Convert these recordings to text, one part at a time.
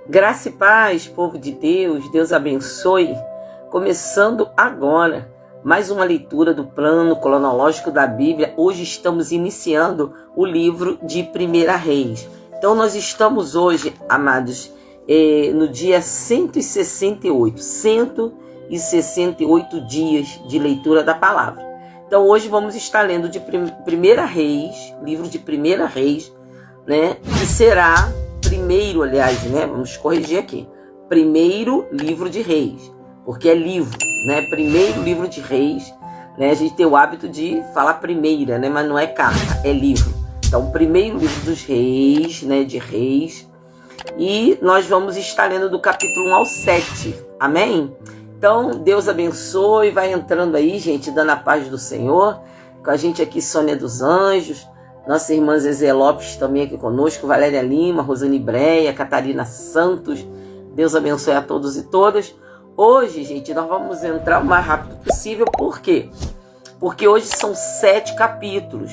Graça e paz, povo de Deus, Deus abençoe. Começando agora, mais uma leitura do plano cronológico da Bíblia. Hoje estamos iniciando o livro de 1 Reis. Então nós estamos hoje, amados, no dia 168 dias de leitura da palavra. Então hoje vamos estar lendo de 1 Reis, livro de 1 Reis, né? Que será primeiro, aliás, né? Vamos corrigir aqui. Primeiro livro de Reis, porque é livro, né? Primeiro livro de Reis, né? A gente tem o hábito de falar primeira, né? Mas não é carta, é livro. Então, primeiro livro dos Reis, né? De Reis. E nós vamos estar lendo do capítulo 1 ao 7. Amém? Então, Deus abençoe. Vai entrando aí, gente, dando a paz do Senhor. Com a gente aqui, Sônia dos Anjos. Nossa irmã Zezé Lopes também aqui conosco, Valéria Lima, Rosane Breia, Catarina Santos. Deus abençoe a todos e todas. Hoje, gente, nós vamos entrar o mais rápido possível. Por quê? Porque hoje são 7 capítulos.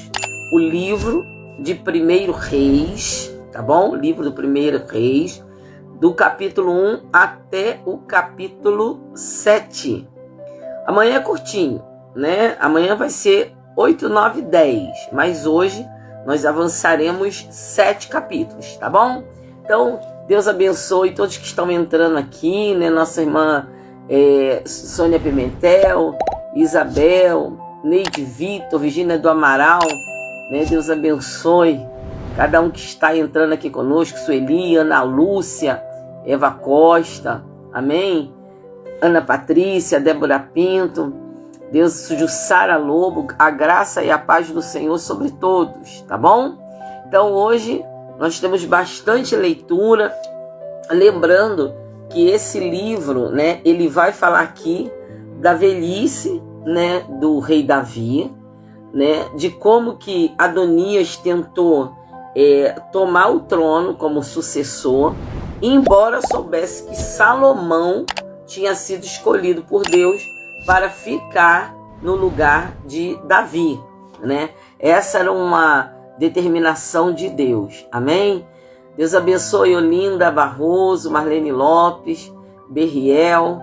O livro de 1 Reis, tá bom? O livro do 1 Reis, do capítulo 1 até o capítulo 7. Amanhã é curtinho, né? Amanhã vai ser 8, 9, 10. Mas hoje nós avançaremos 7 capítulos, tá bom? Então, Deus abençoe todos que estão entrando aqui, né? Nossa irmã Sônia Pimentel, Isabel, Neide Vitor, Virgínia do Amaral, né? Deus abençoe cada um que está entrando aqui conosco, Sueli, Ana Lúcia, Eva Costa, amém? Ana Patrícia, Débora Pinto, Deus, Jussara Lobo, a graça e a paz do Senhor sobre todos, tá bom? Então hoje nós temos bastante leitura, lembrando que esse livro, né, ele vai falar aqui da velhice, né, do rei Davi, né, de como que Adonias tentou tomar o trono como sucessor, embora soubesse que Salomão tinha sido escolhido por Deus para ficar no lugar de Davi, né? Essa era uma determinação de Deus, amém? Deus abençoe Olinda Barroso, Marlene Lopes, Berriel,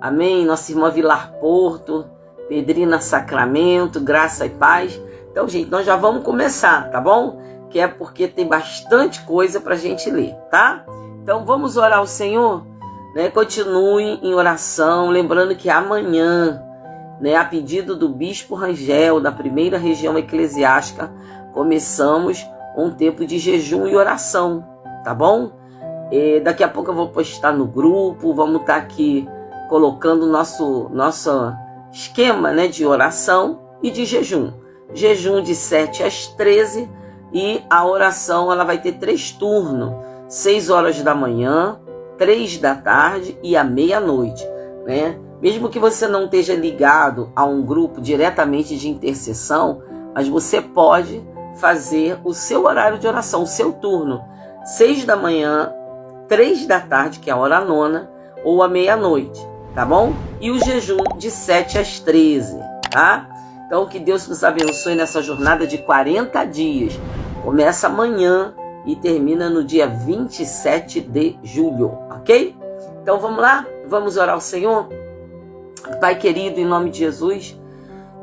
amém? Nossa irmã Vilar Porto, Pedrina Sacramento, graça e paz. Então, gente, nós já vamos começar, tá bom? Que é porque tem bastante coisa para a gente ler, tá? Então, vamos orar ao Senhor? Né, continue em oração, lembrando que amanhã, né, a pedido do Bispo Rangel, da primeira região eclesiástica, começamos um tempo de jejum e oração, tá bom? Daqui a pouco eu vou postar no grupo, vamos estar aqui colocando nosso esquema, né, de oração e de jejum. Jejum de 7 às 13 e a oração ela vai ter 3 turnos, 6 horas da manhã, 3 da tarde e à meia-noite, né? Mesmo que você não esteja ligado a um grupo diretamente de intercessão, mas você pode fazer o seu horário de oração, o seu turno, 6 da manhã, 3 da tarde, que é a hora nona, ou à meia-noite, tá bom? E o jejum de 7 às 13, tá? Então que Deus nos abençoe nessa jornada de 40 dias. Começa amanhã e termina no dia 27 de julho, ok? Então vamos lá? Vamos orar ao Senhor? Pai querido, em nome de Jesus,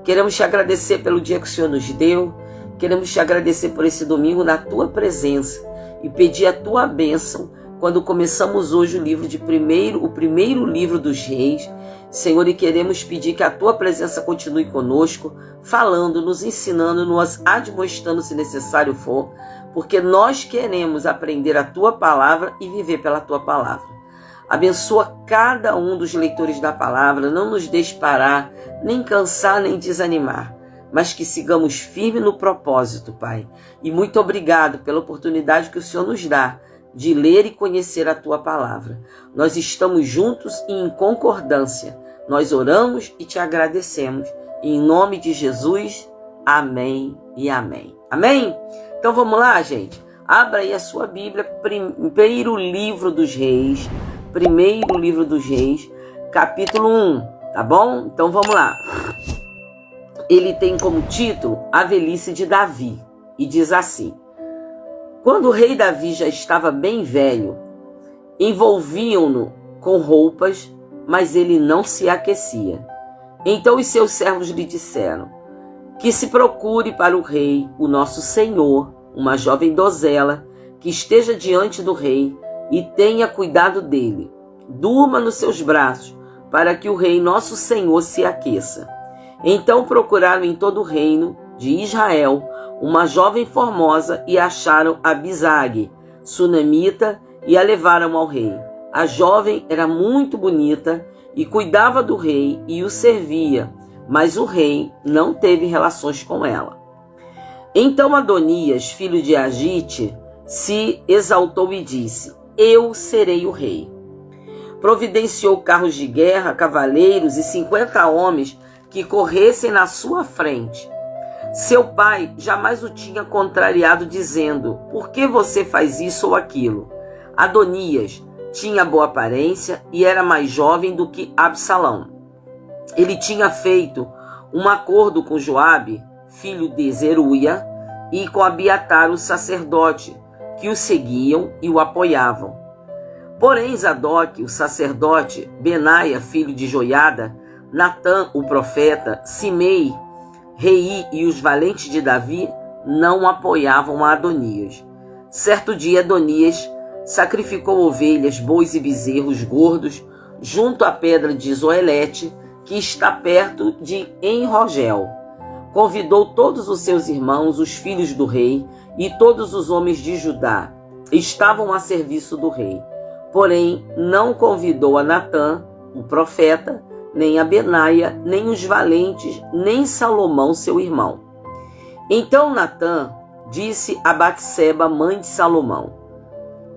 queremos te agradecer pelo dia que o Senhor nos deu, queremos te agradecer por esse domingo na tua presença e pedir a tua bênção quando começamos hoje o primeiro livro dos Reis, Senhor, e queremos pedir que a tua presença continue conosco, falando, nos ensinando, nos admoestando se necessário for, porque nós queremos aprender a tua palavra e viver pela tua palavra. Abençoa cada um dos leitores da palavra, não nos deixe parar, nem cansar, nem desanimar, mas que sigamos firmes no propósito, Pai. E muito obrigado pela oportunidade que o Senhor nos dá de ler e conhecer a tua palavra. Nós estamos juntos e em concordância. Nós oramos e te agradecemos. Em nome de Jesus, amém e amém. Amém? Então vamos lá, gente. Abra aí a sua Bíblia, primeiro livro dos Reis, capítulo 1, tá bom? Então vamos lá. Ele tem como título A Velhice de Davi e diz assim: Quando o rei Davi já estava bem velho, envolviam-no com roupas, mas ele não se aquecia. Então os seus servos lhe disseram: que se procure para o rei, o nosso senhor, uma jovem donzela, que esteja diante do rei e tenha cuidado dele. Durma nos seus braços, para que o rei, nosso senhor, se aqueça. Então procuraram em todo o reino de Israel uma jovem formosa e acharam Abisag, sunamita, e a levaram ao rei. A jovem era muito bonita e cuidava do rei e o servia, mas o rei não teve relações com ela. Então Adonias, filho de Agite, se exaltou e disse: eu serei o rei. Providenciou carros de guerra, cavaleiros e 50 homens que corressem na sua frente. Seu pai jamais o tinha contrariado, dizendo: por que você faz isso ou aquilo? Adonias tinha boa aparência e era mais jovem do que Absalão. Ele tinha feito um acordo com Joabe, filho de Zeruia, e com Abiatar, o sacerdote, que o seguiam e o apoiavam. Porém, Zadok, o sacerdote, Benaia, filho de Joiada, Natã, o profeta, Simei, Rei e os valentes de Davi não apoiavam a Adonias. Certo dia, Adonias sacrificou ovelhas, bois e bezerros gordos junto à pedra de Zoelete, que está perto de Enrogel. Convidou todos os seus irmãos, os filhos do rei, e todos os homens de Judá. Estavam a serviço do rei. Porém, não convidou a Natã, o profeta, nem a Benaia, nem os valentes, nem Salomão, seu irmão. Então Natã disse a Batseba, mãe de Salomão: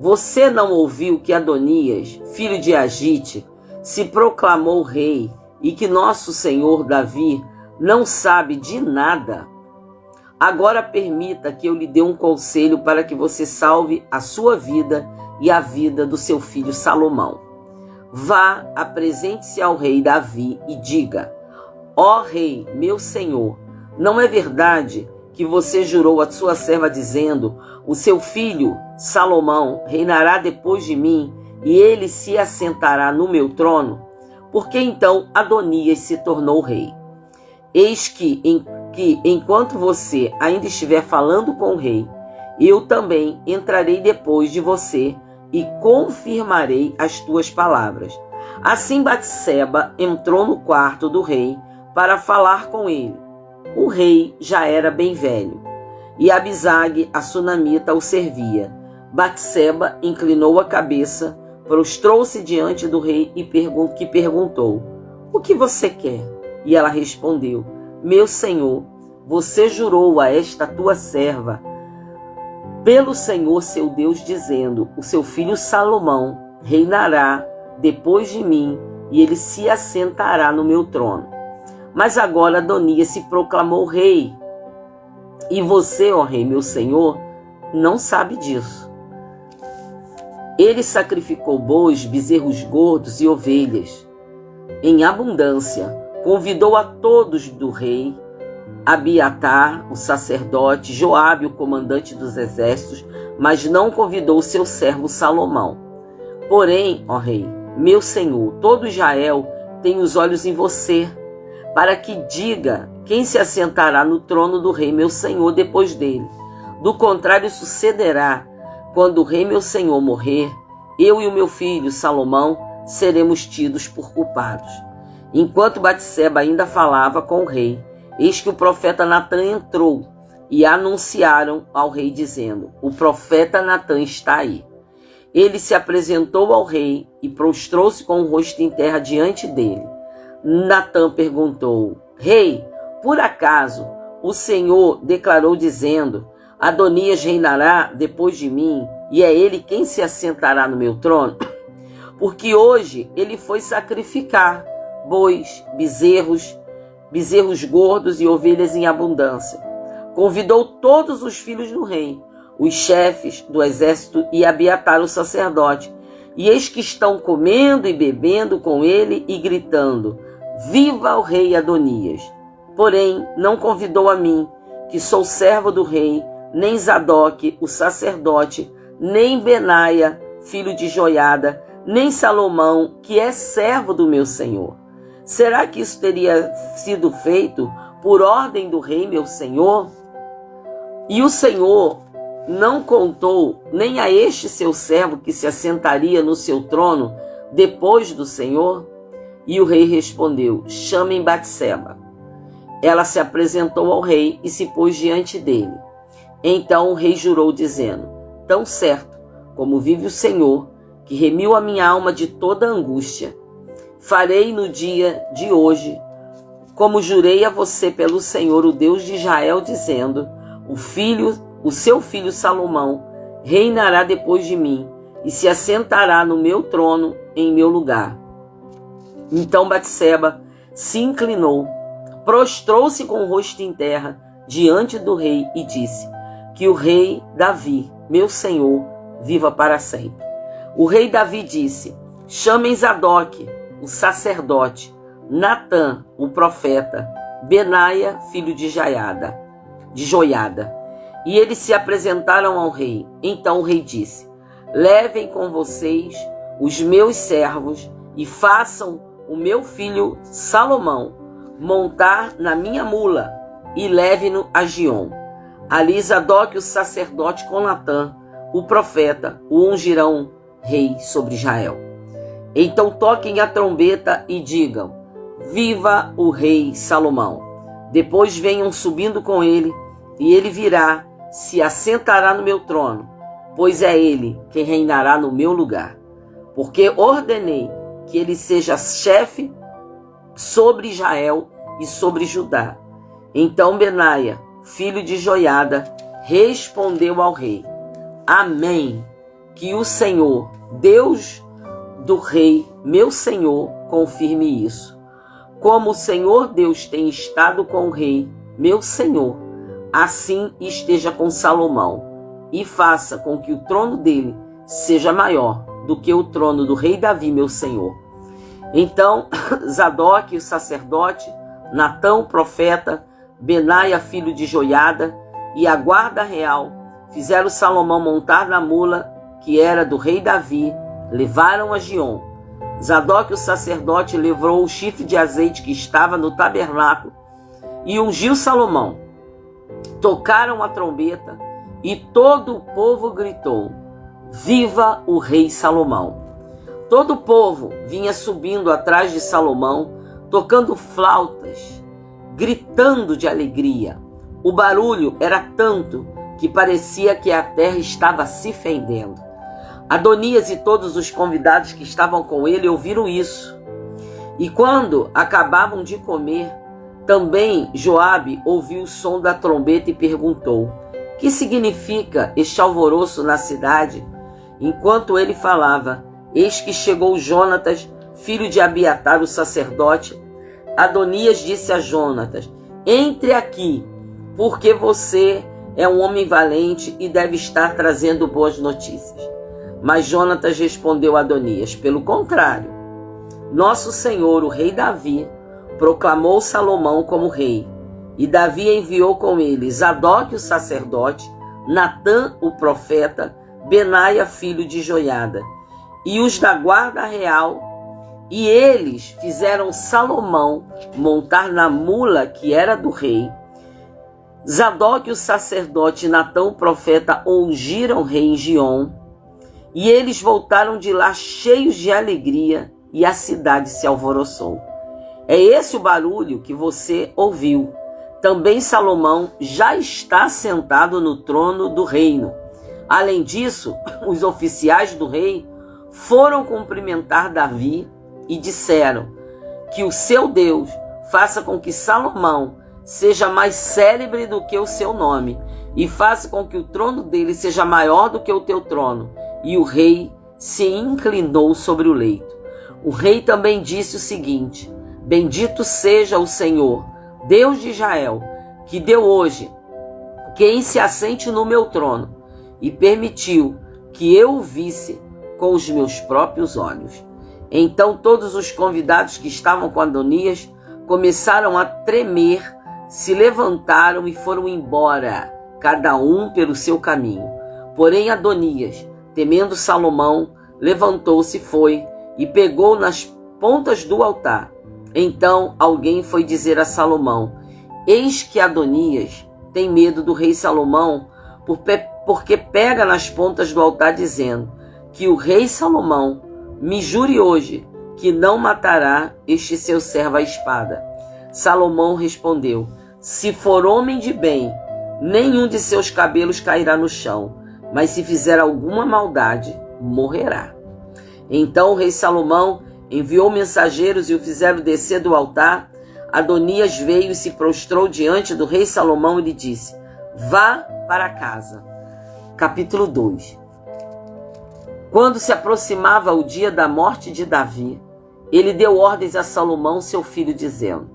você não ouviu que Adonias, filho de Agite, se proclamou rei e que nosso senhor Davi não sabe de nada? Agora permita que eu lhe dê um conselho para que você salve a sua vida e a vida do seu filho Salomão. Vá, apresente-se ao rei Davi e diga: ó rei, meu senhor, não é verdade que você jurou a sua serva dizendo: o seu filho Salomão reinará depois de mim e ele se assentará no meu trono? Porque então Adonias se tornou rei. Eis que enquanto você ainda estiver falando com o rei, eu também entrarei depois de você e confirmarei as tuas palavras. Assim Batseba entrou no quarto do rei para falar com ele. O rei já era bem velho, e Abisag, a sunamita, o servia. Batseba inclinou a cabeça, prostrou-se diante do rei e perguntou: o que você quer? E ela respondeu: meu senhor, você jurou a esta tua serva, pelo Senhor seu Deus, dizendo: o seu filho Salomão reinará depois de mim e ele se assentará no meu trono. Mas agora Adonias se proclamou rei, e você, ó rei, meu senhor, não sabe disso. Ele sacrificou bois, bezerros gordos e ovelhas em abundância. Convidou a todos do rei, Abiatar, o sacerdote, Joabe, o comandante dos exércitos, mas não convidou seu servo Salomão. Porém, ó rei, meu senhor, todo Israel tem os olhos em você, para que diga quem se assentará no trono do rei meu senhor depois dele. Do contrário, sucederá, quando o rei meu senhor morrer, eu e o meu filho Salomão seremos tidos por culpados. Enquanto Batseba ainda falava com o rei, eis que o profeta Natã entrou, e anunciaram ao rei dizendo: o profeta Natã está aí. Ele se apresentou ao rei e prostrou-se com o rosto em terra diante dele. Natã perguntou: rei, por acaso o Senhor declarou dizendo: Adonias reinará depois de mim, e é ele quem se assentará no meu trono? Porque hoje ele foi sacrificar bois, bezerros gordos e ovelhas em abundância. Convidou todos os filhos do rei, os chefes do exército e Abiatar, o sacerdote, e eis que estão comendo e bebendo com ele e gritando: viva o rei Adonias! Porém, não convidou a mim, que sou servo do rei, nem Zadok, o sacerdote, nem Benaia, filho de Joiada, nem Salomão, que é servo do meu senhor. Será que isso teria sido feito por ordem do rei, meu senhor? E o Senhor não contou nem a este seu servo que se assentaria no seu trono depois do Senhor? E o rei respondeu: chamem Batseba. Ela se apresentou ao rei e se pôs diante dele. Então o rei jurou, dizendo: tão certo como vive o Senhor, que remiu a minha alma de toda angústia, farei no dia de hoje, como jurei a você pelo Senhor, o Deus de Israel, dizendo: o seu filho Salomão reinará depois de mim e se assentará no meu trono em meu lugar. Então Batseba se inclinou, prostrou-se com o rosto em terra diante do rei e disse: que o rei Davi, meu senhor, viva para sempre. O rei Davi disse: chamem Zadok, o sacerdote, Natã, o profeta, Benaia, filho de Joiada. E eles se apresentaram ao rei. Então o rei disse: levem com vocês os meus servos e façam o meu filho Salomão montar na minha mula e leve-no a Giom. Ali Zadok, o sacerdote, com Natã, o profeta, o ungirão rei sobre Israel. Então toquem a trombeta e digam: viva o rei Salomão. Depois venham subindo com ele, e ele virá, se assentará no meu trono, pois é ele quem reinará no meu lugar. Porque ordenei que ele seja chefe sobre Israel e sobre Judá. Então Benaia, filho de Joiada, respondeu ao rei: amém. Que o Senhor, Deus do rei, meu senhor, confirme isso. Como o Senhor Deus tem estado com o rei, meu senhor, assim esteja com Salomão, e faça com que o trono dele seja maior do que o trono do rei Davi, meu senhor. Então Zadok, o sacerdote, Natã, o profeta, Benaia, filho de Joiada, e a guarda real fizeram Salomão montar na mula que era do rei Davi, levaram a Giom. Zadok, o sacerdote, levou o chifre de azeite que estava no tabernáculo e ungiu Salomão. Tocaram a trombeta e todo o povo gritou: viva o rei Salomão. Todo o povo vinha subindo atrás de Salomão, tocando flautas, gritando de alegria. O barulho era tanto que parecia que a terra estava se fendendo. Adonias e todos os convidados que estavam com ele ouviram isso. E quando acabavam de comer, também Joabe ouviu o som da trombeta e perguntou: que significa este alvoroço na cidade? Enquanto ele falava, eis que chegou Jonatas, filho de Abiatar, o sacerdote. Adonias disse a Jonatas: entre aqui, porque você é um homem valente e deve estar trazendo boas notícias. Mas Jonatas respondeu a Adonias: pelo contrário, nosso senhor, o rei Davi, proclamou Salomão como rei, e Davi enviou com ele Zadok, o sacerdote, Natã, o profeta, Benaia, filho de Joiada, e os da guarda real, e eles fizeram Salomão montar na mula que era do rei. Zadok, o sacerdote, e Natã, o profeta, ungiram o rei em Giom, e eles voltaram de lá cheios de alegria, e a cidade se alvoroçou. É esse o barulho que você ouviu. Também Salomão já está sentado no trono do reino. Além disso, os oficiais do rei foram cumprimentar Davi e disseram: que o seu Deus faça com que Salomão seja mais célebre do que o seu nome, e faça com que o trono dele seja maior do que o teu trono. E o rei se inclinou sobre o leito. O rei também disse o seguinte: bendito seja o Senhor, Deus de Israel, que deu hoje quem se assente no meu trono, e permitiu que eu o visse com os meus próprios olhos. Então todos os convidados que estavam com Adonias começaram a tremer, se levantaram e foram embora, cada um pelo seu caminho. Porém Adonias temendo Salomão, levantou-se e foi, e pegou nas pontas do altar. Então alguém foi dizer a Salomão: eis que Adonias tem medo do rei Salomão, porque pega nas pontas do altar, dizendo que o rei Salomão me jure hoje que não matará este seu servo à espada. Salomão respondeu: se for homem de bem, nenhum de seus cabelos cairá no chão, mas se fizer alguma maldade, morrerá. Então o rei Salomão enviou mensageiros e o fizeram descer do altar. Adonias veio e se prostrou diante do rei Salomão e lhe disse: vá para casa. Capítulo 2. Quando se aproximava o dia da morte de Davi, ele deu ordens a Salomão, seu filho, dizendo: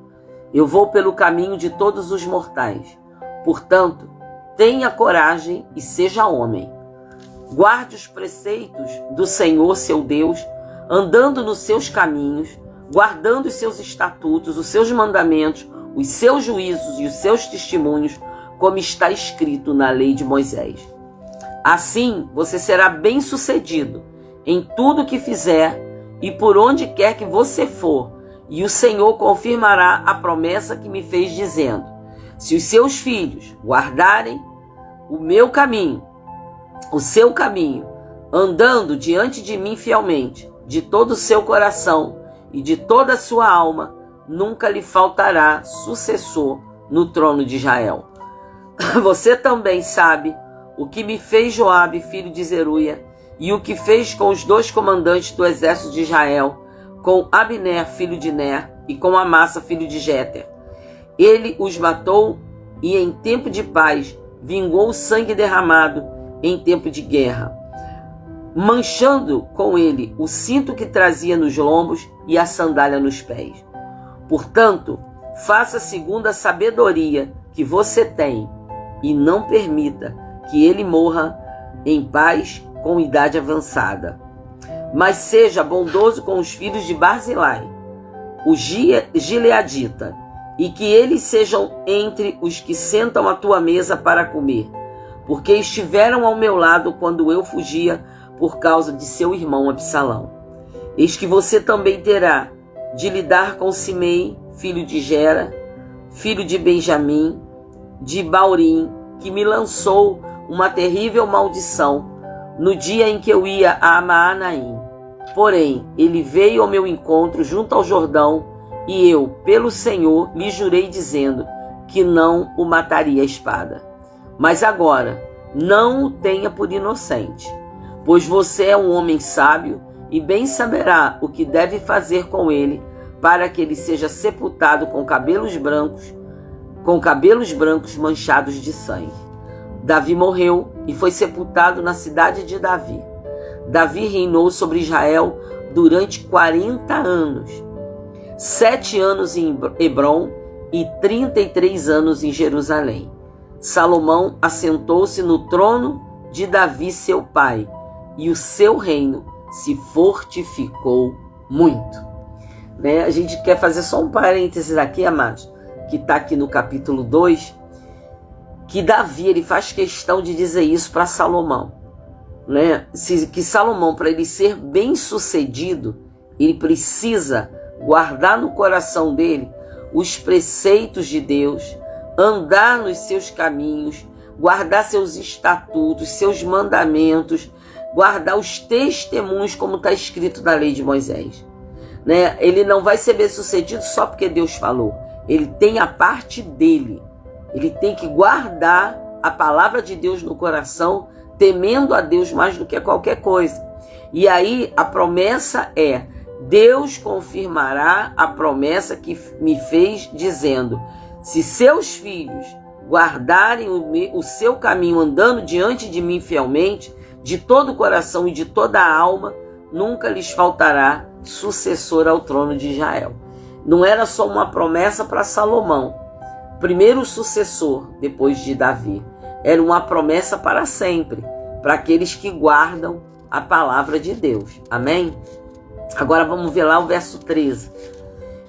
eu vou pelo caminho de todos os mortais. Portanto, tenha coragem e seja homem. Guarde os preceitos do Senhor, seu Deus, andando nos seus caminhos, guardando os seus estatutos, os seus mandamentos, os seus juízos e os seus testemunhos, como está escrito na lei de Moisés. Assim você será bem-sucedido em tudo que fizer e por onde quer que você for, e o Senhor confirmará a promessa que me fez, dizendo: se os seus filhos guardarem o meu caminho, o seu caminho, andando diante de mim fielmente, de todo o seu coração e de toda a sua alma, nunca lhe faltará sucessor no trono de Israel. Você também sabe o que me fez Joabe, filho de Zeruia, e o que fez com os 2 comandantes do exército de Israel, com Abner, filho de Ner, e com Amassa, filho de Jeter. Ele os matou e em tempo de paz vingou o sangue derramado em tempo de guerra, manchando com ele o cinto que trazia nos lombos e a sandália nos pés. Portanto, faça segundo a sabedoria que você tem e não permita que ele morra em paz com idade avançada. Mas seja bondoso com os filhos de Barzilai, o gileadita, e que eles sejam entre os que sentam à tua mesa para comer, porque estiveram ao meu lado quando eu fugia por causa de seu irmão Absalão. Eis que você também terá de lidar com Simei, filho de Gera, filho de Benjamim, de Baurim, que me lançou uma terrível maldição no dia em que eu ia a Maanaim. Porém, ele veio ao meu encontro junto ao Jordão, e eu, pelo Senhor, lhe jurei, dizendo que não o mataria a espada. Mas agora, não o tenha por inocente, pois você é um homem sábio e bem saberá o que deve fazer com ele, para que ele seja sepultado com cabelos brancos manchados de sangue. Davi morreu e foi sepultado na cidade de Davi. Davi reinou sobre Israel durante 40 anos, 7 anos em Hebrom e 33 anos em Jerusalém. Salomão assentou-se no trono de Davi, seu pai, e o seu reino se fortificou muito. A gente quer fazer só um parênteses aqui, amados, que está aqui no capítulo 2, que Davi ele faz questão de dizer isso para Salomão. Que Salomão, para ele ser bem sucedido, ele precisa guardar no coração dele os preceitos de Deus, andar nos seus caminhos, guardar seus estatutos, seus mandamentos, guardar os testemunhos, como está escrito na lei de Moisés. Ele não vai ser bem sucedido só porque Deus falou. Ele tem a parte dele. Ele tem que guardar a palavra de Deus no coração, temendo a Deus mais do que qualquer coisa. E aí a promessa é: Deus confirmará a promessa que me fez, dizendo: se seus filhos guardarem o seu caminho, andando diante de mim fielmente, de todo o coração e de toda a alma, nunca lhes faltará sucessor ao trono de Israel. Não era só uma promessa para Salomão, primeiro sucessor depois de Davi. Era uma promessa para sempre, para aqueles que guardam a palavra de Deus. Amém? Agora vamos ver lá o verso 13.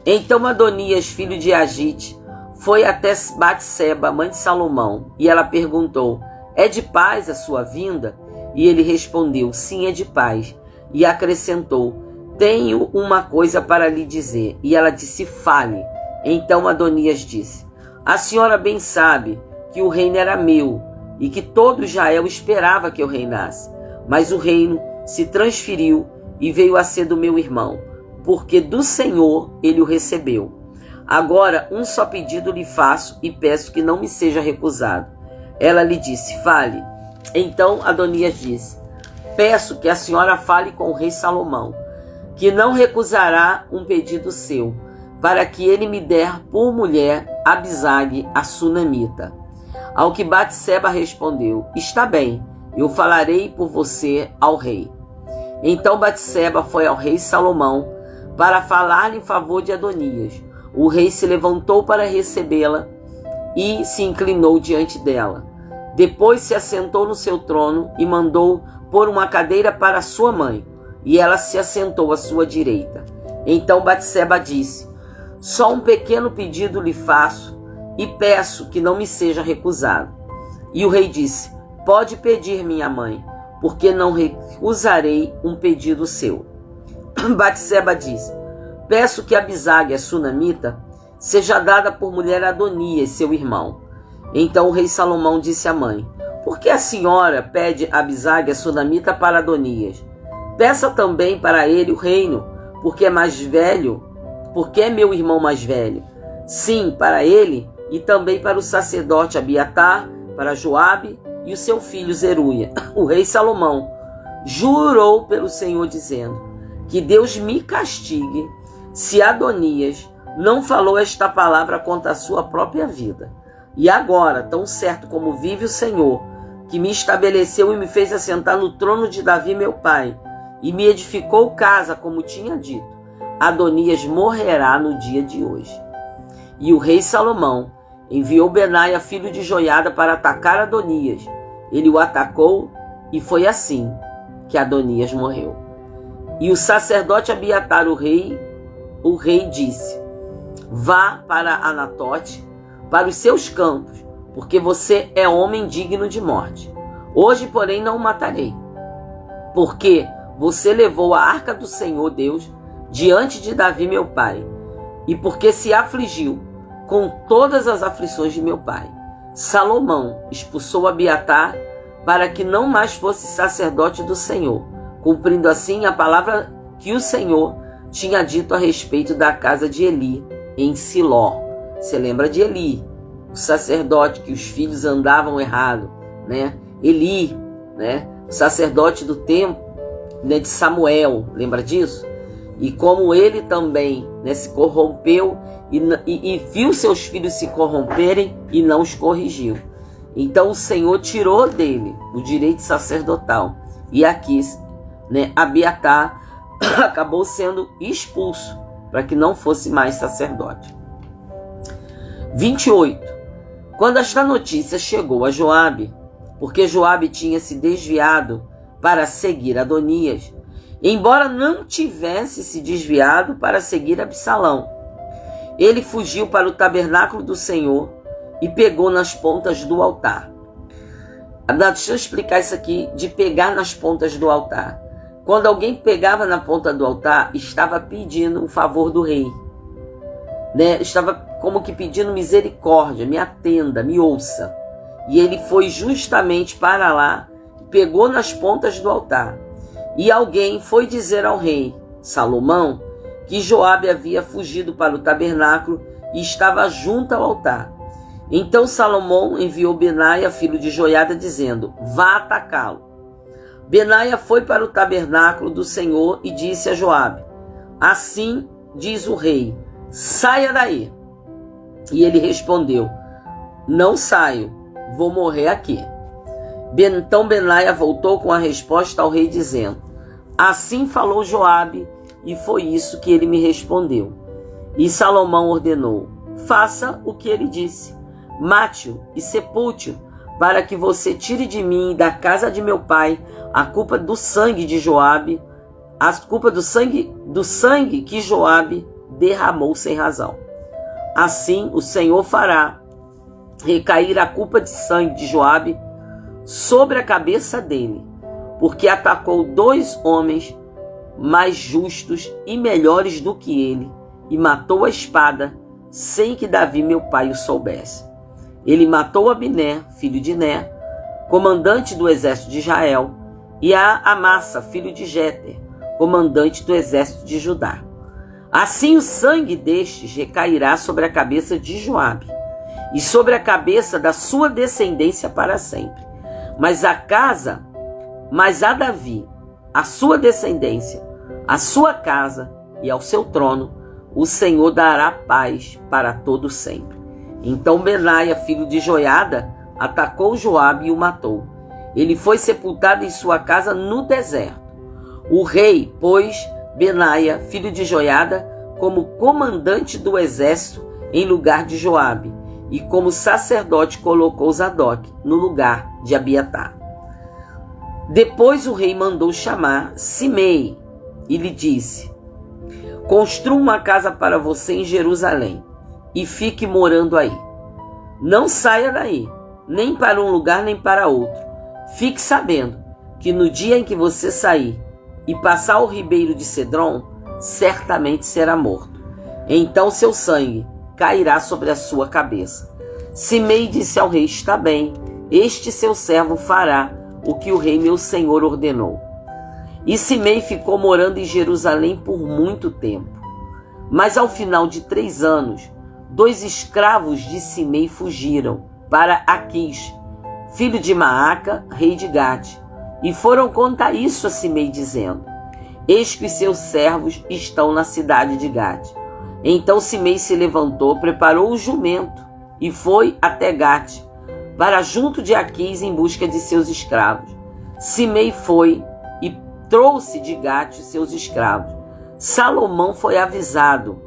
Então Adonias, filho de Agite, foi até Batseba, mãe de Salomão, e ela perguntou: é de paz a sua vinda? E ele respondeu: sim, é de paz. E acrescentou: tenho uma coisa para lhe dizer. E ela disse: fale. Então Adonias disse: a senhora bem sabe que o reino era meu e que todo Israel esperava que eu reinasse. Mas o reino se transferiu e veio a ser do meu irmão, porque do Senhor ele o recebeu. Agora um só pedido lhe faço e peço que não me seja recusado. Ela lhe disse: fale. Então Adonias disse: peço que a senhora fale com o rei Salomão, que não recusará um pedido seu, para que ele me der por mulher Abisague, a sunamita. Ao que Batseba respondeu: está bem, eu falarei por você ao rei. Então Batseba foi ao rei Salomão para falar-lhe em favor de Adonias. O rei se levantou para recebê-la e se inclinou diante dela. Depois se assentou no seu trono e mandou pôr uma cadeira para sua mãe, e ela se assentou à sua direita. Então Batseba disse: só um pequeno pedido lhe faço e peço que não me seja recusado. E o rei disse: pode pedir, minha mãe, porque não recusarei um pedido seu. Batseba disse: peço que Abisague, a sunamita, seja dada por mulher a Adonias, seu irmão. Então o rei Salomão disse à mãe: por que a senhora pede Abisague, a sunamita, para Adonias? Peça também para ele o reino, porque é mais velho, porque é meu irmão mais velho. Sim, para ele e também para o sacerdote Abiatar, para Joabe e o seu filho Zeruia. O rei Salomão jurou pelo Senhor, dizendo: que Deus me castigue se Adonias não falou esta palavra contra a sua própria vida. E agora, tão certo como vive o Senhor, que me estabeleceu e me fez assentar no trono de Davi meu pai, e me edificou casa como tinha dito, Adonias morrerá no dia de hoje. E o rei Salomão enviou Benaia, filho de Joiada, para atacar Adonias. Ele o atacou e foi assim que Adonias morreu. E o sacerdote Abiatar, o rei disse: vá para Anatote, para os seus campos, porque você é homem digno de morte. Hoje, porém, não o matarei, porque você levou a arca do Senhor Deus diante de Davi meu pai, e porque se afligiu com todas as aflições de meu pai. Salomão expulsou Abiatar para que não mais fosse sacerdote do Senhor, cumprindo assim a palavra que o Senhor tinha dito a respeito da casa de Eli em Siló. Você lembra de Eli, o sacerdote que os filhos andavam errado, né? Eli, né? O sacerdote do templo, né, de Samuel, lembra disso? E como ele também, né, se corrompeu e viu seus filhos se corromperem e não os corrigiu. Então o Senhor tirou dele o direito sacerdotal. E aqui, né, Abiatar acabou sendo expulso para que não fosse mais sacerdote. 28. Quando esta notícia chegou a Joabe, porque Joabe tinha se desviado para seguir Adonias, embora não tivesse se desviado para seguir Absalão, ele fugiu para o tabernáculo do Senhor e pegou nas pontas do altar. Deixa eu explicar isso aqui de pegar nas pontas do altar. Quando alguém pegava na ponta do altar, estava pedindo um favor do rei, né? Estava como que pedindo misericórdia: me atenda, me ouça. E ele foi justamente para lá, pegou nas pontas do altar. E alguém foi dizer ao rei Salomão que Joabe havia fugido para o tabernáculo e estava junto ao altar. Então Salomão enviou Benaia, filho de Joiada, dizendo: vá atacá-lo. Benaia foi para o tabernáculo do Senhor e disse a Joabe: assim diz o rei, saia daí. E ele respondeu: não saio, vou morrer aqui. Então Benaia voltou com a resposta ao rei, dizendo: assim falou Joabe, e foi isso que ele me respondeu. E Salomão ordenou: faça o que ele disse, mate-o e sepulte-o, para que você tire de mim e da casa de meu pai a culpa do sangue de Joabe, a culpa do sangue que Joabe derramou sem razão. Assim o Senhor fará recair a culpa de sangue de Joabe sobre a cabeça dele. porque atacou 2 homens mais justos e melhores do que ele, e matou a espada, sem que Davi, meu pai, o soubesse. Ele matou Abner, filho de Ner, comandante do exército de Israel, e a Amassa, filho de Jeter, comandante do exército de Judá. Assim o sangue destes recairá sobre a cabeça de Joabe, e sobre a cabeça da sua descendência para sempre. Mas a Davi, a sua descendência, a sua casa e ao seu trono, o Senhor dará paz para todo sempre. Então Benaia, filho de Joiada, atacou Joabe e o matou. Ele foi sepultado em sua casa no deserto. O rei pôs Benaia, filho de Joiada, como comandante do exército em lugar de Joabe, e como sacerdote colocou Zadok no lugar de Abiatar. Depois o rei mandou chamar Simei e lhe disse: construa uma casa para você em Jerusalém e fique morando aí. Não saia daí, nem para um lugar nem para outro. Fique sabendo que no dia em que você sair e passar o ribeiro de Cedron, certamente será morto. Então seu sangue cairá sobre a sua cabeça. Simei disse ao rei: está bem, este seu servo fará o que o rei meu senhor ordenou. E Simei ficou morando em Jerusalém por muito tempo. Mas ao final de 3 anos, 2 escravos de Simei fugiram para Aquis, filho de Maaca, rei de Gate, e foram contar isso a Simei, dizendo: eis que os seus servos estão na cidade de Gate. Então Simei se levantou, preparou o jumento e foi até Gate, para junto de Aquis em busca de seus escravos. Simei foi e trouxe de Gate os seus escravos. Salomão foi avisado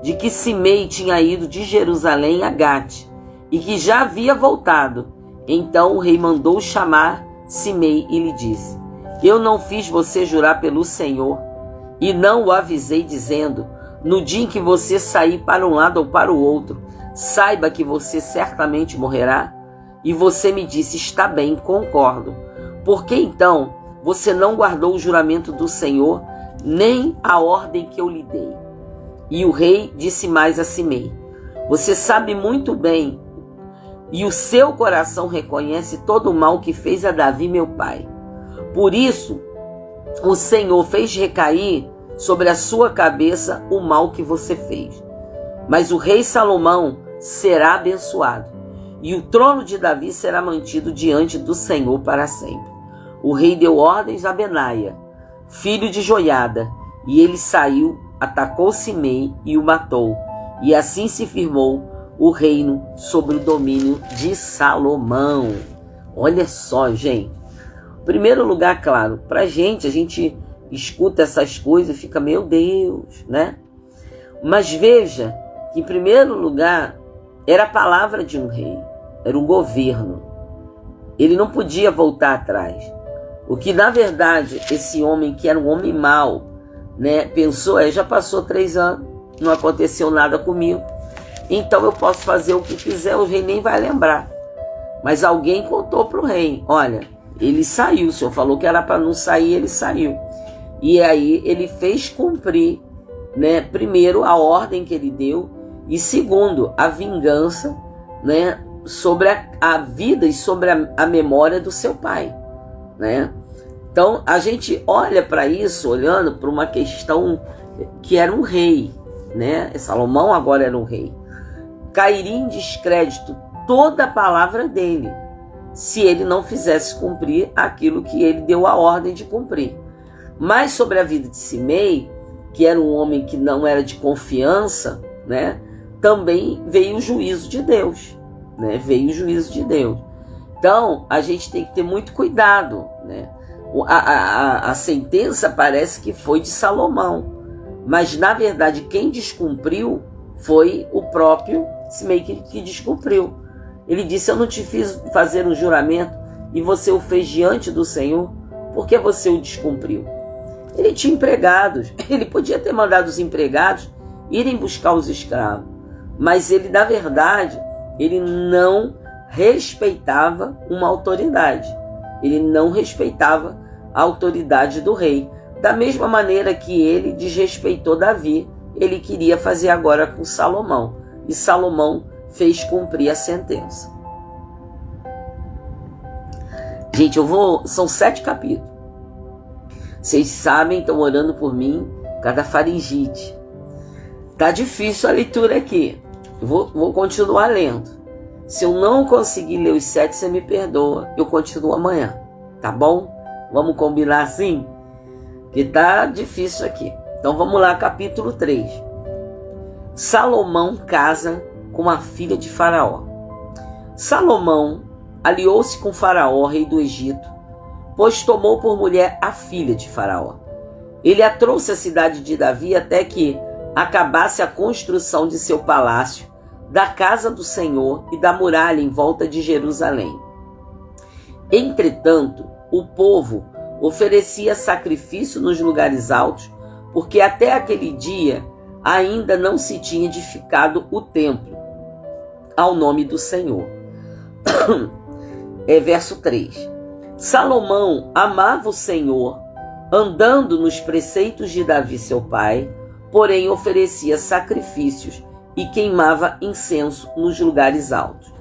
de que Simei tinha ido de Jerusalém a Gate e que já havia voltado. Então o rei mandou chamar Simei e lhe disse: eu não fiz você jurar pelo Senhor e não o avisei, dizendo: no dia em que você sair para um lado ou para o outro, saiba que você certamente morrerá? E você me disse: está bem, concordo. Por que então você não guardou o juramento do Senhor, nem a ordem que eu lhe dei? E o rei disse mais a Simei: você sabe muito bem, e o seu coração reconhece todo o mal que fez a Davi, meu pai. Por isso, o Senhor fez recair sobre a sua cabeça o mal que você fez. Mas o rei Salomão será abençoado, e o trono de Davi será mantido diante do Senhor para sempre. O rei deu ordens a Benaia, filho de Joiada, e ele saiu, atacou Simei e o matou. E assim se firmou o reino sobre o domínio de Salomão. Olha só, gente. Em primeiro lugar, claro, a gente escuta essas coisas e fica: meu Deus, né? Mas veja que, em primeiro lugar, era a palavra de um rei, era um governo. Ele não podia voltar atrás. O que, na verdade, esse homem, que era um homem mau, né, pensou: já passou 3 anos, não aconteceu nada comigo, então eu posso fazer o que quiser, o rei nem vai lembrar. Mas alguém contou para o rei: olha, ele saiu, o senhor falou que era para não sair, ele saiu. E aí ele fez cumprir, né, primeiro a ordem que ele deu, e segundo, a vingança, né, sobre a vida e sobre a memória do seu pai, né? Então a gente olha para isso, olhando para uma questão que era um rei, né? Salomão agora era um rei. Cairia em descrédito toda a palavra dele se ele não fizesse cumprir aquilo que ele deu a ordem de cumprir. Mas sobre a vida de Simei, que era um homem que não era de confiança, né, também veio o juízo de Deus, né? Veio o juízo de Deus. Então a gente tem que ter muito cuidado, né? A sentença parece que foi de Salomão, mas na verdade quem descumpriu foi o próprio Simei que descumpriu. Ele disse: eu não te fiz fazer um juramento e você o fez diante do Senhor, por que você o descumpriu? Ele tinha empregados, ele podia ter mandado os empregados irem buscar os escravos, mas ele, na verdade, ele não respeitava uma autoridade, ele não respeitava a autoridade do rei. Da mesma maneira que ele desrespeitou Davi, ele queria fazer agora com Salomão. E Salomão fez cumprir a sentença. Gente, são 7 capítulos. Vocês sabem, estão orando por mim, cada faringite. Tá difícil a leitura aqui. Eu vou continuar lendo. Se eu não conseguir ler os 7, você me perdoa. Eu continuo amanhã, tá bom? Vamos combinar assim? Que tá difícil aqui. Então vamos lá, capítulo 3. Salomão casa com a filha de Faraó. Salomão aliou-se com Faraó, rei do Egito, pois tomou por mulher a filha de Faraó. Ele a trouxe à cidade de Davi até que acabasse a construção de seu palácio, da casa do Senhor e da muralha em volta de Jerusalém. Entretanto, o povo oferecia sacrifício nos lugares altos, porque até aquele dia ainda não se tinha edificado o templo ao nome do Senhor. Verso 3. Salomão amava o Senhor, andando nos preceitos de Davi seu pai, porém oferecia sacrifícios e queimava incenso nos lugares altos.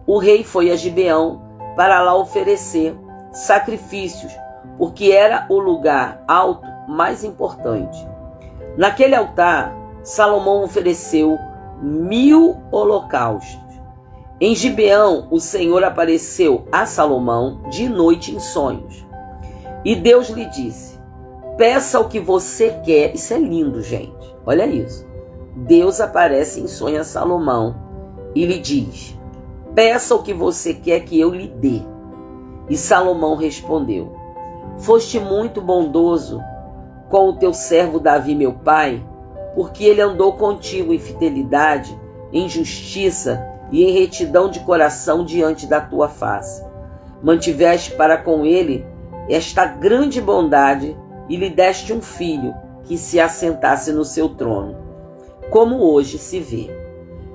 O rei foi a Gibeão para lá oferecer sacrifícios, porque era o lugar alto mais importante. Naquele altar, Salomão ofereceu 1000 holocaustos. Em Gibeão, o Senhor apareceu a Salomão de noite em sonhos. E Deus lhe disse: peça o que você quer. Isso é lindo, gente. Olha isso. Deus aparece em sonho a Salomão e lhe diz: peça o que você quer que eu lhe dê. E Salomão respondeu: foste muito bondoso com o teu servo Davi, meu pai, porque ele andou contigo em fidelidade, em justiça e em retidão de coração diante da tua face. Mantiveste para com ele esta grande bondade e lhe deste um filho que se assentasse no seu trono, como hoje se vê.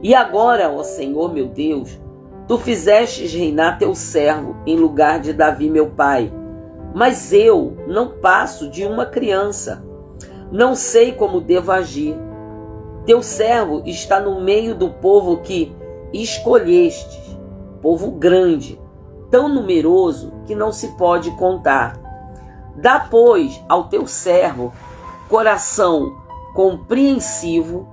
E agora, ó Senhor meu Deus, tu fizestes reinar teu servo em lugar de Davi, meu pai. Mas eu não passo de uma criança. Não sei como devo agir. Teu servo está no meio do povo que escolhestes, povo grande, tão numeroso que não se pode contar. Dá, pois, ao teu servo coração compreensivo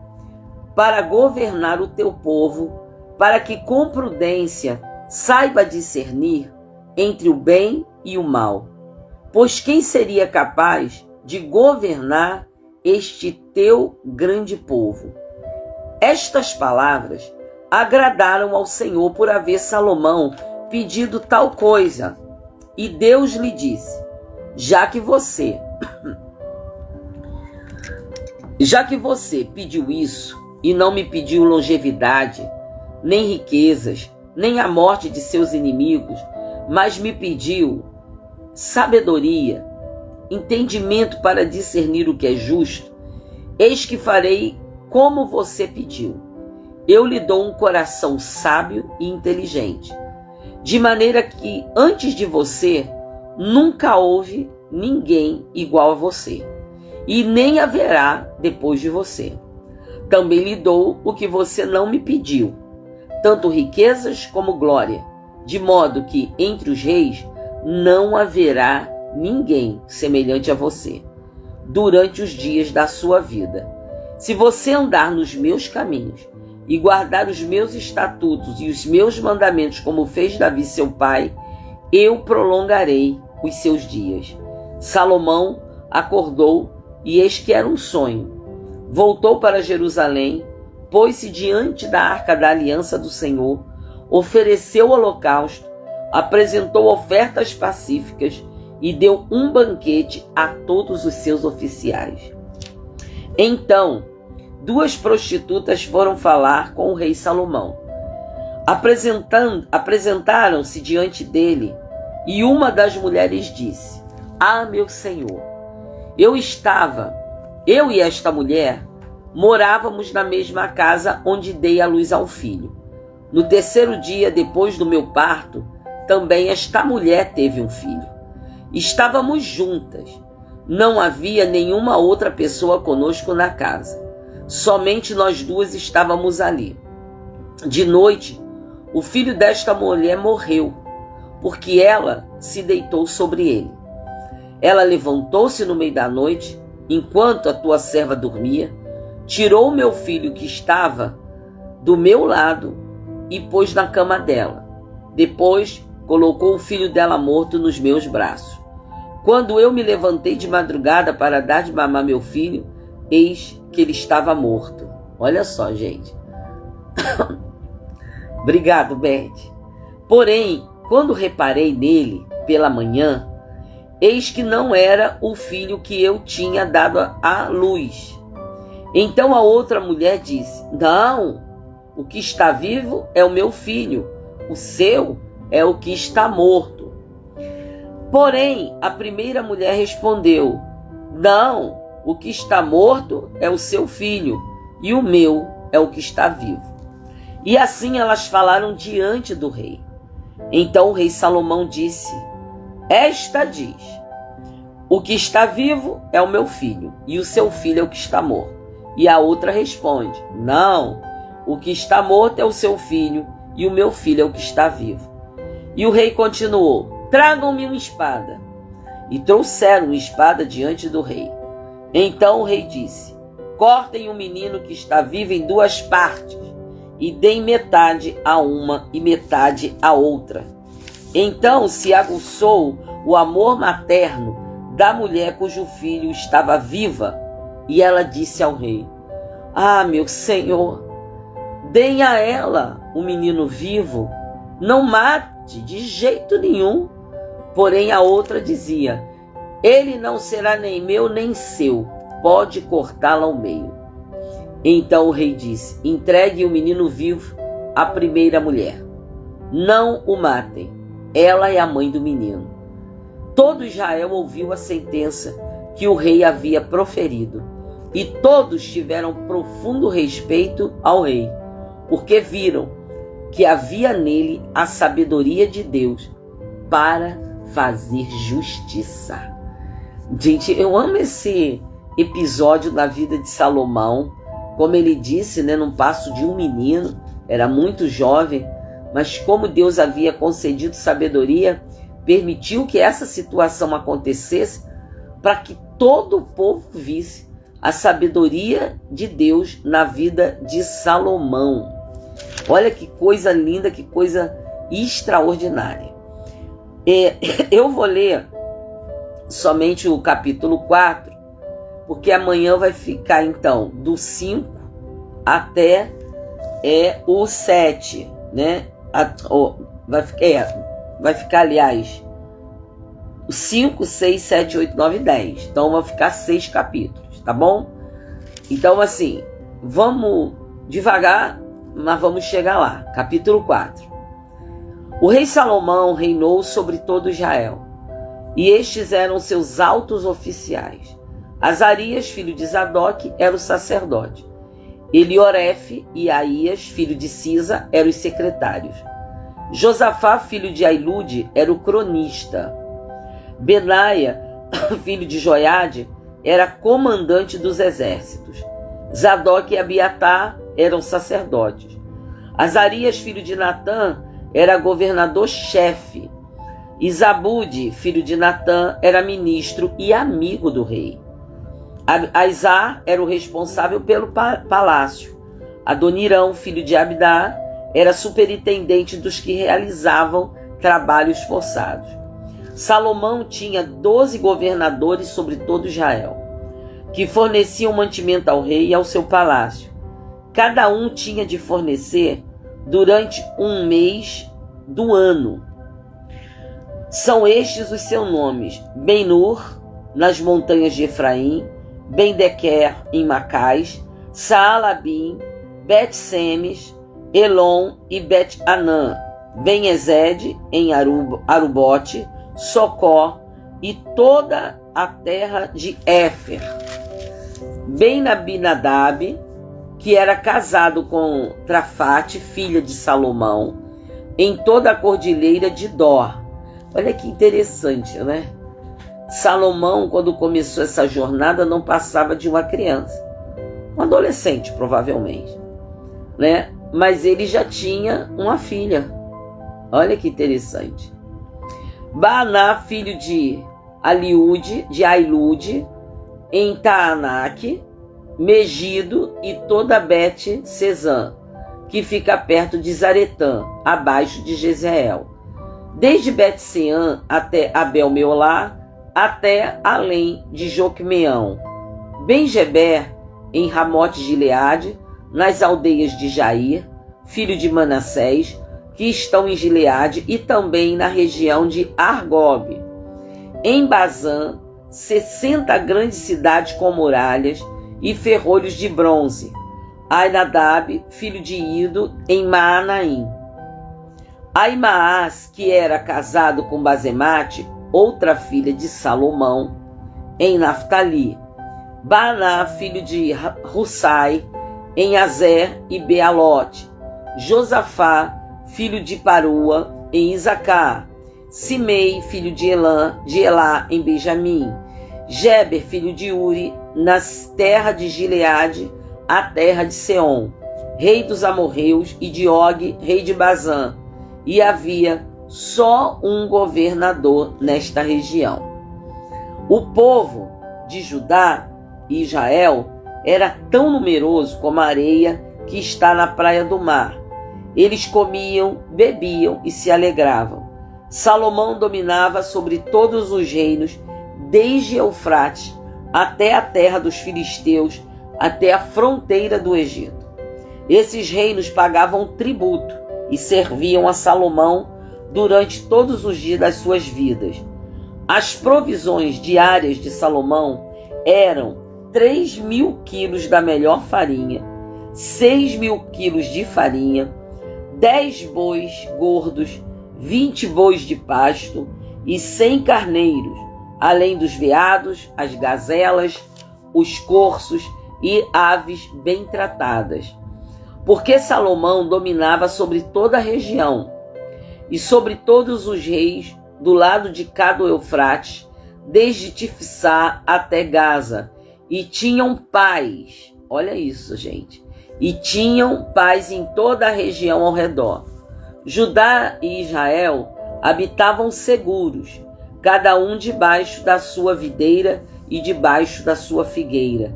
para governar o teu povo, para que com prudência saiba discernir entre o bem e o mal. Pois quem seria capaz de governar este teu grande povo? Estas palavras agradaram ao Senhor por haver Salomão pedido tal coisa. E Deus lhe disse: já que você pediu isso e não me pediu longevidade, nem riquezas, nem a morte de seus inimigos, mas me pediu sabedoria, entendimento para discernir o que é justo, eis que farei como você pediu. Eu lhe dou um coração sábio e inteligente, de maneira que antes de você nunca houve ninguém igual a você, e nem haverá depois de você. Também lhe dou o que você não me pediu, tanto riquezas como glória, de modo que entre os reis não haverá ninguém semelhante a você, durante os dias da sua vida. Se você andar nos meus caminhos e guardar os meus estatutos e os meus mandamentos, como fez Davi seu pai, eu prolongarei os seus dias. Salomão acordou, e eis que era um sonho. Voltou para Jerusalém, pôs-se diante da arca da aliança do Senhor, ofereceu holocausto, apresentou ofertas pacíficas e deu um banquete a todos os seus oficiais. Então, 2 prostitutas foram falar com o rei Salomão. Apresentaram-se diante dele, e uma das mulheres disse: ah, meu senhor, eu e esta mulher morávamos na mesma casa onde dei à luz ao filho. No 3º dia depois do meu parto, também esta mulher teve um filho. Estávamos juntas. Não havia nenhuma outra pessoa conosco na casa. Somente nós duas estávamos ali. De noite, o filho desta mulher morreu, porque ela se deitou sobre ele. Ela levantou-se no meio da noite, enquanto a tua serva dormia, tirou o meu filho que estava do meu lado e pôs na cama dela. Depois colocou o filho dela morto nos meus braços. Quando eu me levantei de madrugada para dar de mamar meu filho, eis que ele estava morto. Olha só, gente. Obrigado, Beth. Porém, quando reparei nele pela manhã, eis que não era o filho que eu tinha dado à luz. Então a outra mulher disse: não, o que está vivo é o meu filho, o seu é o que está morto. Porém, a primeira mulher respondeu: não, o que está morto é o seu filho, e o meu é o que está vivo. E assim elas falaram diante do rei. Então o rei Salomão disse: esta diz: o que está vivo é o meu filho, e o seu filho é o que está morto. E a outra responde: não, o que está morto é o seu filho, e o meu filho é o que está vivo. E o rei continuou: tragam-me uma espada. E trouxeram uma espada diante do rei. Então o rei disse: cortem o menino que está vivo em duas partes, e deem metade a uma e metade a outra. Então se aguçou o amor materno da mulher cujo filho estava viva, e ela disse ao rei: ah, meu senhor, deem a ela o menino vivo, não mate de jeito nenhum. Porém a outra dizia: ele não será nem meu nem seu, pode cortá-lo ao meio. Então o rei disse: entregue o menino vivo à primeira mulher, não o matem, ela é a mãe do menino. Todo Israel ouviu a sentença que o rei havia proferido, e todos tiveram profundo respeito ao rei, porque viram que havia nele a sabedoria de Deus para fazer justiça. Gente, eu amo esse episódio na vida de Salomão. Como ele disse, num passo de um menino, era muito jovem, mas como Deus havia concedido sabedoria, permitiu que essa situação acontecesse para que todo o povo visse a sabedoria de Deus na vida de Salomão. Olha que coisa linda, que coisa extraordinária. Eu vou ler somente o capítulo 4, porque amanhã vai ficar então do 5 até o 7, né? Vai ficar, aliás, o 5, 6, 7, 8, 9 e 10. Então vai ficar 6 capítulos, tá bom? Então assim, vamos devagar, mas vamos chegar lá. Capítulo 4. O rei Salomão reinou sobre todo Israel, e estes eram seus altos oficiais. Azarias, filho de Zadok, era o sacerdote. Eliorefe e Aías, filho de Cisa, eram os secretários. Josafá, filho de Ailude, era o cronista. Benaia, filho de Joiade, era comandante dos exércitos. Zadok e Abiatar eram sacerdotes. Azarias, filho de Natã, era governador-chefe. E Zabude, filho de Natã, era ministro e amigo do rei. Aizar era o responsável pelo palácio. Adonirão, filho de Abdá, era superintendente dos que realizavam trabalhos forçados. Salomão tinha 12 governadores sobre todo Israel, que forneciam mantimento ao rei e ao seu palácio. Cada um tinha de fornecer durante um mês do ano. São estes os seus nomes: Ben-Nur, nas montanhas de Efraim, Ben-Dequer, em Macás, Saalabim, Bet-Semes, Elon e Bet-Anã, Ben-Ezed, em Arubote, Socó e toda a terra de Éfer. Ben-Abinadab, que era casado com Trafate, filha de Salomão, em toda a cordilheira de Dor. Olha que interessante, né? Salomão, quando começou essa jornada, não passava de uma criança, um adolescente provavelmente, né? Mas ele já tinha uma filha. Olha que interessante. Baaná, filho de Ailude, em Taanaque, Megido e toda Bet-Sezã, que fica perto de Zaretã, abaixo de Jezreel, desde Bet-Seã até Abel-Meolá, até além de Joquemeão, Ben-Geber, em Ramote-Gileade, nas aldeias de Jair, filho de Manassés, que estão em Gileade, e também na região de Argob. Em Bazã, 60 grandes cidades com muralhas e ferrolhos de bronze. Ainadab, filho de Ido, em Maanaim. Aimaas, que era casado com Bazemate, outra filha de Salomão, em Naftali. Baaná, filho de Russai, em Azer e Bealote. Josafá, filho de Parua, em Isacar. Simei, filho de Elá, em Benjamim. Geber, filho de Uri, nas terras de Gileade, a terra de Seom, rei dos amorreus, e de Og, rei de Bazã. E havia só um governador nesta região. O povo de Judá e Israel era tão numeroso como a areia que está na praia do mar. Eles comiam, bebiam e se alegravam. Salomão dominava sobre todos os reinos, desde Eufrates até a terra dos filisteus, até a fronteira do Egito. Esses reinos pagavam tributo e serviam a Salomão durante todos os dias das suas vidas. As provisões diárias de Salomão eram 3.000 quilos da melhor farinha, 6.000 quilos de farinha, 10 bois gordos, 20 bois de pasto e 100 carneiros, além dos veados, as gazelas, os corços e aves bem tratadas. Porque Salomão dominava sobre toda a região e sobre todos os reis do lado de cá do Eufrates, desde Tifsá até Gaza, e tinham paz. Olha isso, gente. E tinham paz em toda a região ao redor. Judá e Israel habitavam seguros, cada um debaixo da sua videira e debaixo da sua figueira,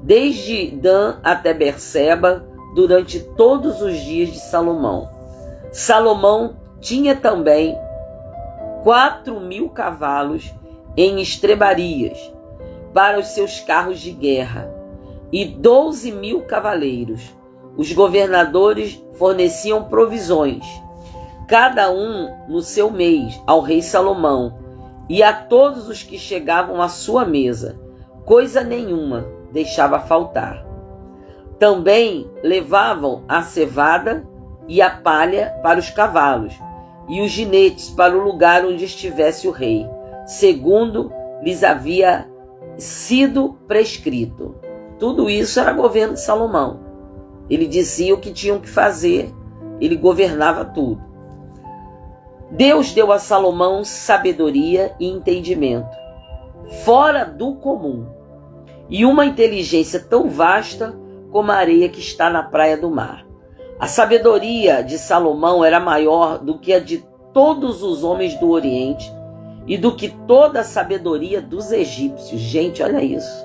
desde Dan até Berseba, durante todos os dias de Salomão. Salomão tinha também 4.000 cavalos em estrebarias para os seus carros de guerra e 12.000 cavaleiros. Os governadores forneciam provisões, cada um no seu mês, ao rei Salomão e a todos os que chegavam à sua mesa. Coisa nenhuma deixava faltar. Também levavam a cevada e a palha para os cavalos e os jinetes para o lugar onde estivesse o rei, segundo lhes havia sido prescrito. Tudo isso era governo de Salomão. Ele dizia o que tinham que fazer, ele governava tudo. Deus deu a Salomão sabedoria e entendimento, fora do comum, e uma inteligência tão vasta como a areia que está na praia do mar. A sabedoria de Salomão era maior do que a de todos os homens do Oriente e do que toda a sabedoria dos egípcios. Gente, olha isso.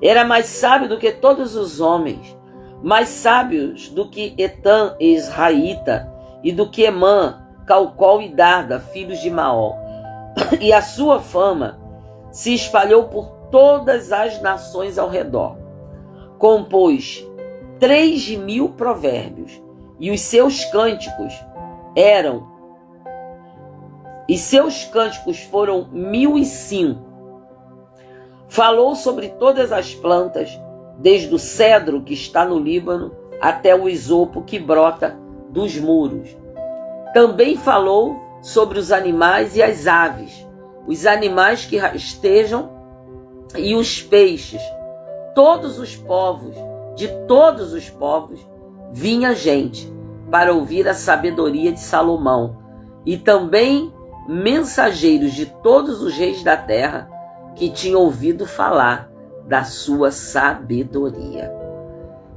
Era mais sábio do que todos os homens, mais sábios do que Etã, Israelita, e do que Emã, Calcol e Darda, filhos de Maol. E a sua fama se espalhou por todas as nações ao redor. Compôs 3.000 provérbios, e os seus cânticos foram 1.005. Falou sobre todas as plantas, desde o cedro que está no Líbano até o isopo que brota dos muros. Também falou sobre os animais e as aves, os animais que rastejam e os peixes. Todos os povos, de todos os povos, vinha gente para ouvir a sabedoria de Salomão, e também mensageiros de todos os reis da terra que tinham ouvido falar da sua sabedoria.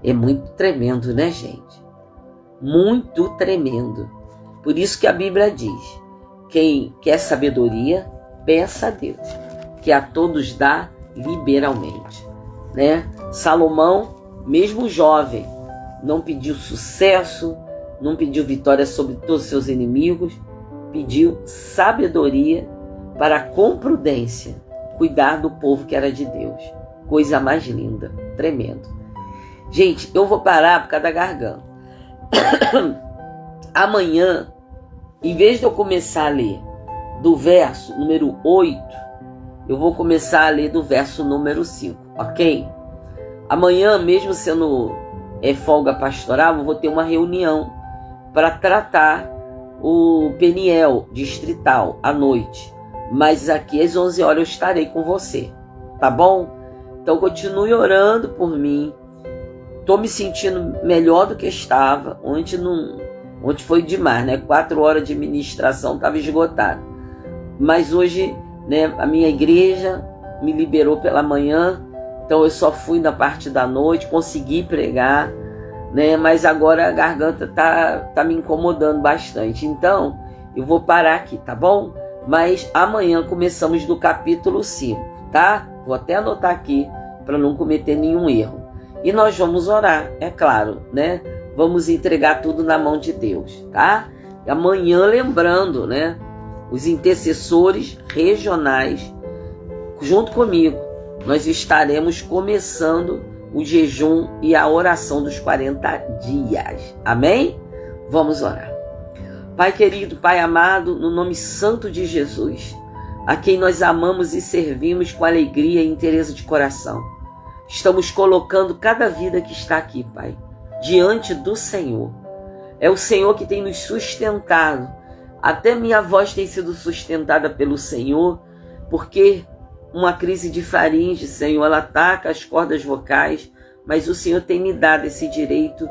É muito tremendo, né, gente? Muito tremendo. Por isso que a Bíblia diz: quem quer sabedoria, peça a Deus, que a todos dá liberalmente, né? Salomão, mesmo jovem, não pediu sucesso, não pediu vitória sobre todos os seus inimigos, pediu sabedoria para, com prudência, cuidar do povo que era de Deus. Coisa mais linda, tremendo. Gente, eu vou parar por causa da garganta. Amanhã, em vez de eu começar a ler do verso número 8, eu vou começar a ler do verso número 5, ok? Amanhã, mesmo sendo folga pastoral, eu vou ter uma reunião para tratar o Peniel distrital à noite. Mas aqui às 11 horas eu estarei com você, tá bom? Então continue orando por mim. Estou me sentindo melhor do que estava. Ontem foi demais, né? 4 horas de ministração, estava esgotado. Mas hoje, né, a minha igreja me liberou pela manhã, então eu só fui na parte da noite, consegui pregar, né? Mas agora a garganta tá me incomodando bastante. Então eu vou parar aqui, tá bom? Mas amanhã começamos do capítulo 5, tá? Vou até anotar aqui para não cometer nenhum erro. E nós vamos orar, é claro, né? Vamos entregar tudo na mão de Deus, tá? E amanhã, lembrando, né? Os intercessores regionais, junto comigo, nós estaremos começando o jejum e a oração dos 40 dias. Amém? Vamos orar. Pai querido, Pai amado, no nome santo de Jesus, a quem nós amamos e servimos com alegria e interesse de coração, estamos colocando cada vida que está aqui, Pai, diante do Senhor. É o Senhor que tem nos sustentado. Até minha voz tem sido sustentada pelo Senhor, porque uma crise de faringe, Senhor, ela ataca as cordas vocais, mas o Senhor tem me dado esse direito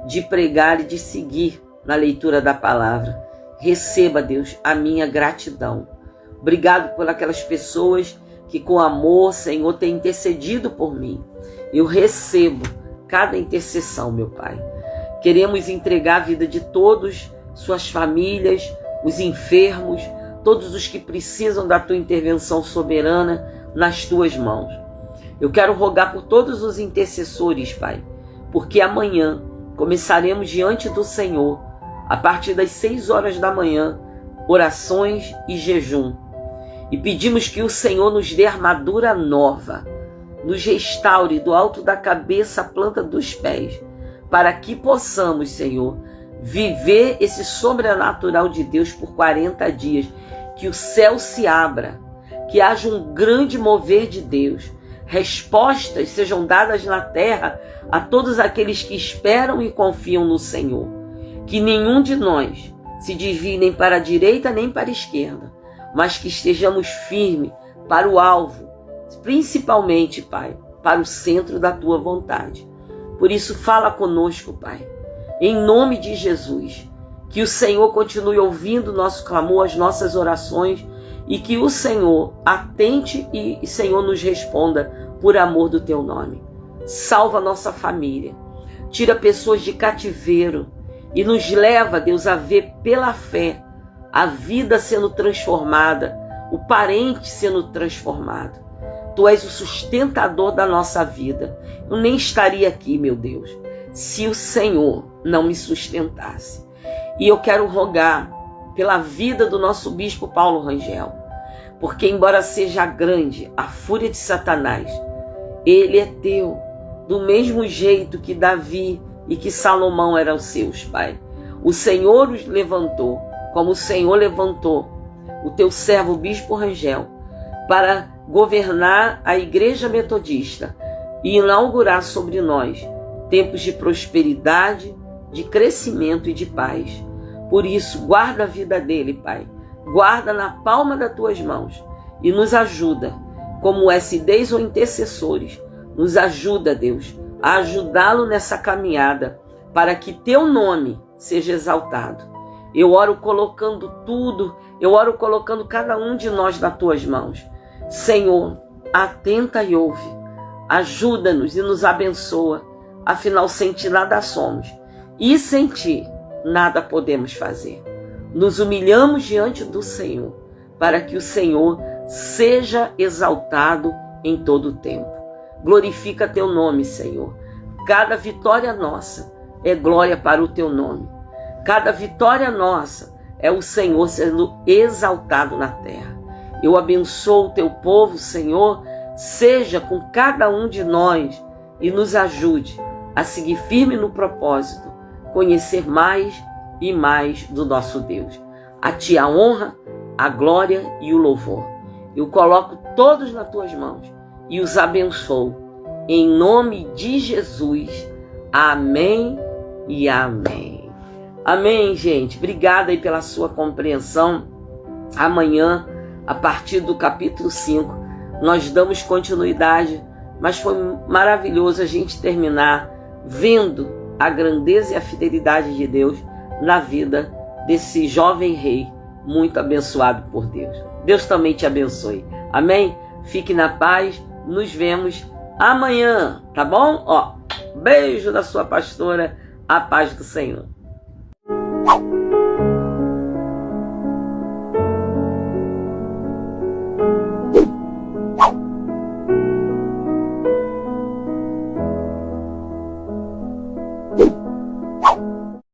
de pregar e de seguir na leitura da palavra. Receba, Deus, a minha gratidão. Obrigado por aquelas pessoas que com amor, Senhor, têm intercedido por mim. Eu recebo cada intercessão, meu Pai. Queremos entregar a vida de todos, suas famílias, os enfermos, todos os que precisam da Tua intervenção soberana nas Tuas mãos. Eu quero rogar por todos os intercessores, Pai, porque amanhã começaremos diante do Senhor, a partir das 6 horas da manhã, orações e jejum. E pedimos que o Senhor nos dê armadura nova, nos restaure do alto da cabeça à planta dos pés, para que possamos, Senhor, viver esse sobrenatural de Deus por 40 dias, que o céu se abra, que haja um grande mover de Deus, respostas sejam dadas na terra a todos aqueles que esperam e confiam no Senhor, que nenhum de nós se desvie nem para a direita nem para a esquerda, mas que estejamos firmes para o alvo, principalmente, Pai, para o centro da Tua vontade. Por isso, fala conosco, Pai, em nome de Jesus, que o Senhor continue ouvindo o nosso clamor, as nossas orações, e que o Senhor atente e Senhor, nos responda por amor do Teu nome. Salva a nossa família, tira pessoas de cativeiro e nos leva, Deus, a ver pela fé a vida sendo transformada, o parente sendo transformado. Tu és o sustentador da nossa vida. Eu nem estaria aqui, meu Deus, se o Senhor não me sustentasse. E eu quero rogar pela vida do nosso bispo Paulo Rangel, porque embora seja grande a fúria de Satanás, ele é teu, do mesmo jeito que Davi e que Salomão eram seus, Pai. O Senhor os levantou, como o Senhor levantou o teu servo bispo Rangel, para governar a Igreja Metodista e inaugurar sobre nós tempos de prosperidade, de crescimento e de paz. Por isso, guarda a vida dele, Pai. Guarda na palma das Tuas mãos e nos ajuda, como SDs ou intercessores. Nos ajuda, Deus, a ajudá-lo nessa caminhada, para que Teu nome seja exaltado. Eu oro colocando tudo, eu oro colocando cada um de nós nas tuas mãos. Senhor, atenta e ouve, ajuda-nos e nos abençoa, afinal sem ti nada somos, e sem ti nada podemos fazer. Nos humilhamos diante do Senhor, para que o Senhor seja exaltado em todo o tempo. Glorifica teu nome, Senhor. Cada vitória nossa é glória para o teu nome. Cada vitória nossa é o Senhor sendo exaltado na terra. Eu abençoo o teu povo, Senhor, seja com cada um de nós e nos ajude a seguir firme no propósito, conhecer mais e mais do nosso Deus. A ti a honra, a glória e o louvor. Eu coloco todos nas tuas mãos e os abençoo. Em nome de Jesus. Amém e amém. Amém, gente. Obrigada aí pela sua compreensão. Amanhã, a partir do capítulo 5, nós damos continuidade, mas foi maravilhoso a gente terminar vendo a grandeza e a fidelidade de Deus na vida desse jovem rei muito abençoado por Deus. Deus também te abençoe. Amém? Fique na paz. Nos vemos amanhã, tá bom? Beijo da sua pastora. A paz do Senhor.